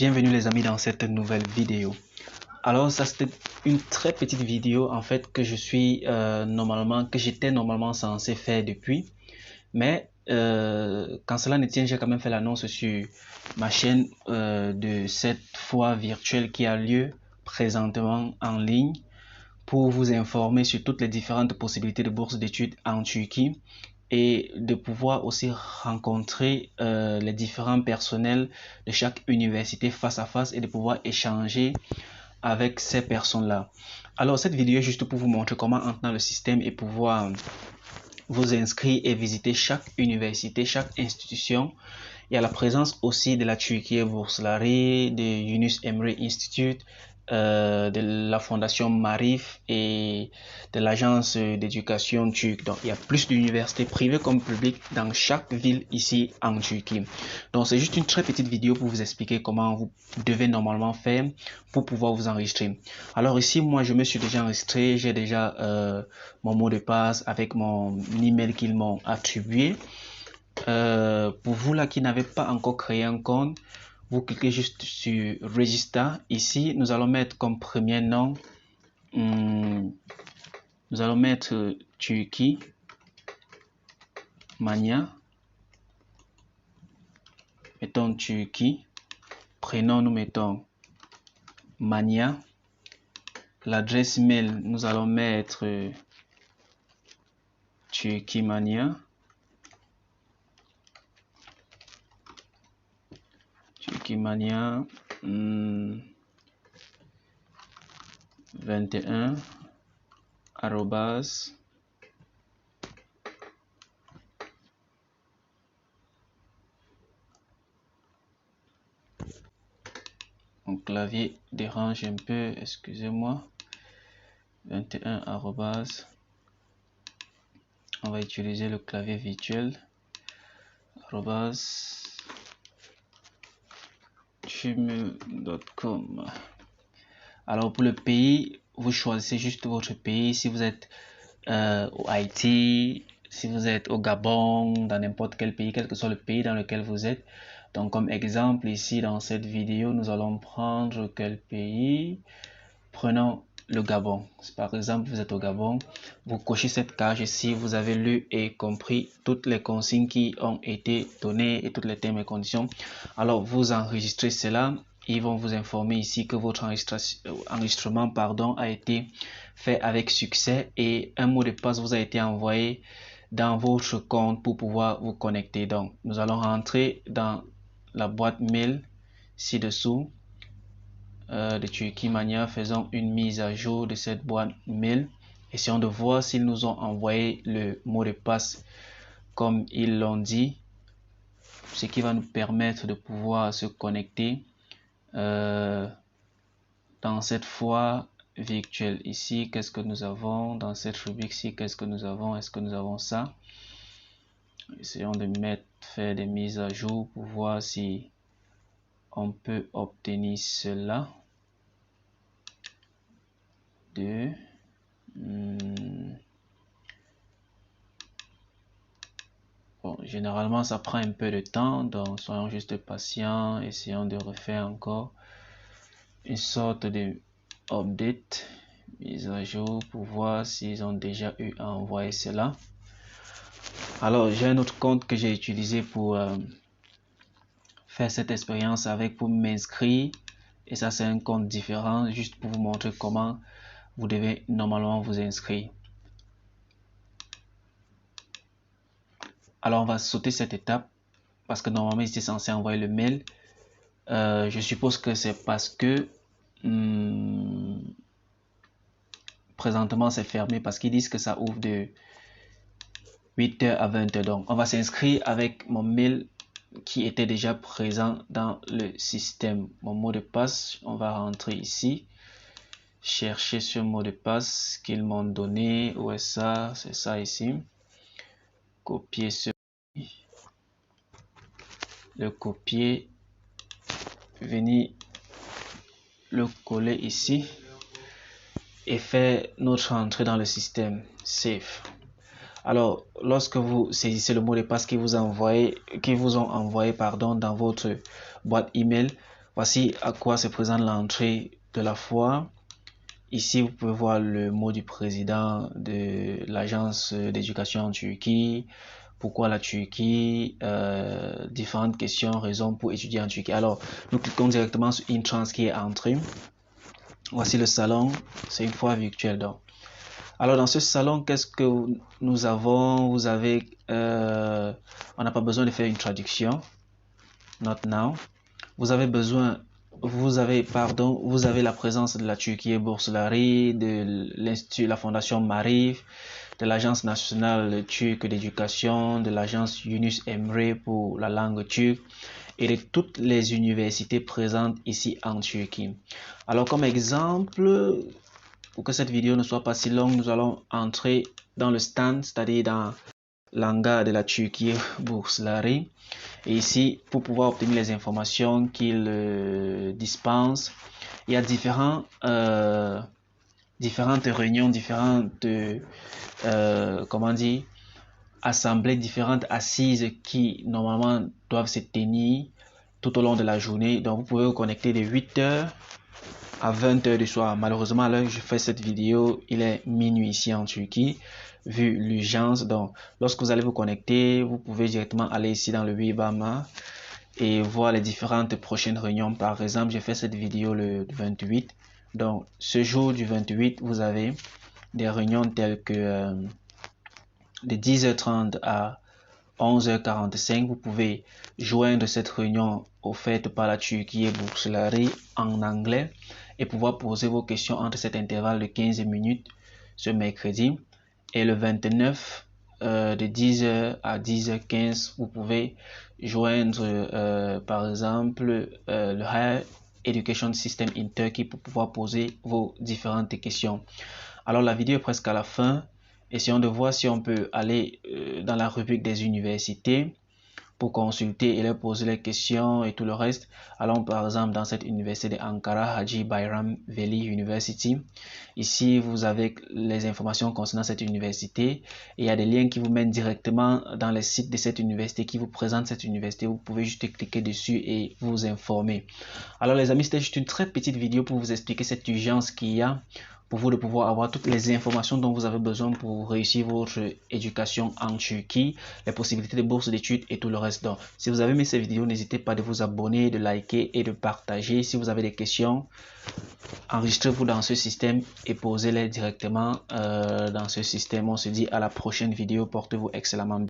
Bienvenue les amis dans cette nouvelle vidéo. Alors ça c'était une très petite vidéo en fait que j'étais normalement censé faire depuis, mais quand cela ne tient, j'ai quand même fait l'annonce sur ma chaîne de cette foire virtuelle qui a lieu présentement en ligne pour vous informer sur toutes les différentes possibilités de bourse d'études en Turquie et de pouvoir aussi rencontrer les différents personnels de chaque université face à face et de pouvoir échanger avec ces personnes-là. Alors cette vidéo est juste pour vous montrer comment entrer dans le système et pouvoir vous inscrire et visiter chaque université, chaque institution. Il y a la présence aussi de la Turkey Bursları, de Yunus Emre Institute, de la fondation Marif et de l'agence d'éducation turque. Donc il y a plus d'universités privées comme publiques dans chaque ville ici en Turquie. Donc c'est juste une très petite vidéo pour vous expliquer comment vous devez normalement faire pour pouvoir vous enregistrer. Alors ici moi je me suis déjà enregistré, j'ai déjà mon mot de passe avec mon email qu'ils m'ont attribué. Pour vous là qui n'avez pas encore créé un compte, vous cliquez juste sur Register. Ici, nous allons mettre comme premier nom, nous allons mettre Turquie Mania. Mettons Turquie. Prénom, nous mettons Mania. L'adresse mail, nous allons mettre Turquie Mania. Turquimania 21 arrobas mon clavier dérange un peu, excusez-moi. 21 arrobas, on va utiliser le clavier virtuel arrobas gmail.com. Alors pour le pays, vous choisissez juste votre pays. Si vous êtes au Haïti, si vous êtes au Gabon, dans n'importe quel pays, quel que soit le pays dans lequel vous êtes. Donc comme exemple ici dans cette vidéo, nous allons prendre quel pays? Prenons le Gabon. Si par exemple vous êtes au Gabon, vous cochez cette case ici, vous avez lu et compris toutes les consignes qui ont été données et toutes les termes et conditions. Alors vous enregistrez cela. Ils vont vous informer ici que votre enregistrement a été fait avec succès et un mot de passe vous a été envoyé dans votre compte pour pouvoir vous connecter. Donc nous allons rentrer dans la boîte mail ci-dessous de Turquie Mania. Faisons une mise à jour de cette boîte mail. Essayons de voir s'ils nous ont envoyé le mot de passe comme ils l'ont dit, ce qui va nous permettre de pouvoir se connecter dans cette foire virtuelle. Ici, qu'est-ce que nous avons dans cette rubrique-ci? Qu'est-ce que nous avons? Est-ce que nous avons ça? Essayons de faire des mises à jour pour voir si on peut obtenir cela. Bon, généralement ça prend un peu de temps, donc soyons juste patients, essayons de refaire encore une sorte de update, mise à jour pour voir s'ils ont déjà eu à envoyer cela. Alors j'ai un autre compte que j'ai utilisé pour faire cette expérience avec, pour m'inscrire, et ça c'est un compte différent, juste pour vous montrer comment vous devez normalement vous inscrire. Alors on va sauter cette étape parce que normalement ils étaient censés envoyer le mail. Je suppose que c'est parce que présentement c'est fermé, parce qu'ils disent que ça ouvre de 8h à 20h. Donc on va s'inscrire avec mon mail qui était déjà présent dans le système. Mon mot de passe, on va rentrer ici, chercher ce mot de passe qu'ils m'ont donné. Où est ça? C'est ça ici. Copier le copier, venir le coller ici et faire notre entrée dans le système safe. Alors lorsque vous saisissez le mot de passe qui vous ont envoyé dans votre boîte email, Voici à quoi se présente l'entrée de la foire. Ici, vous pouvez voir le mot du président de l'agence d'éducation en Turquie. Pourquoi la Turquie? Différentes questions, raisons pour étudier en Turquie. Alors, nous cliquons directement sur Intrans qui est entrée. Voici le salon. C'est une foire virtuelle donc. Alors dans ce salon, qu'est-ce que nous avons? Vous avez, on n'a pas besoin de faire une traduction. Not now. Vous avez la présence de la Turquie Bourselari, de l'Institut, la Fondation Marif, de l'Agence nationale turque d'éducation, de l'agence Yunus Emre pour la langue turque et de toutes les universités présentes ici en Turquie. Alors comme exemple, pour que cette vidéo ne soit pas si longue, nous allons entrer dans le stand, c'est-à-dire dans l'hangar de la Turquie Bourselari. Et ici, pour pouvoir obtenir les informations qu'il dispense, il y a différentes réunions, différentes, assemblées, différentes assises qui normalement doivent se tenir tout au long de la journée. Donc vous pouvez vous connecter de 8h à 20h du soir. Malheureusement, à l'heure où je fais cette vidéo, il est minuit ici en Turquie, vu l'urgence. Donc, lorsque vous allez vous connecter, vous pouvez directement aller ici dans le Wibama et voir les différentes prochaines réunions. Par exemple, j'ai fait cette vidéo le 28. Donc, ce jour du 28, vous avez des réunions telles que de 10h30 à 11h45. Vous pouvez joindre cette réunion offerte par la Turquie Bourselari en anglais et pouvoir poser vos questions entre cet intervalle de 15 minutes ce mercredi. Et le 29 de 10h à 10h15, vous pouvez joindre par exemple le Higher Education System in Turkey pour pouvoir poser vos différentes questions. Alors la vidéo est presque à la fin. Essayons de voir si on peut aller dans la rubrique des universités pour consulter et leur poser les questions et tout le reste. Allons par exemple dans cette université de Ankara, Hacı Bayram Veli University. Ici, vous avez les informations concernant cette université et il y a des liens qui vous mènent directement dans les sites de cette université qui vous présentent cette université. Vous pouvez juste cliquer dessus et vous informer. Alors les amis, c'était juste une très petite vidéo pour vous expliquer cette urgence qu'il y a pour vous de pouvoir avoir toutes les informations dont vous avez besoin pour réussir votre éducation en Turquie, les possibilités de bourse d'études et tout le reste. Donc, si vous avez aimé cette vidéo, n'hésitez pas de vous abonner, de liker et de partager. Si vous avez des questions, enregistrez-vous dans ce système et posez-les directement dans ce système. On se dit à la prochaine vidéo. Portez-vous excellemment bien.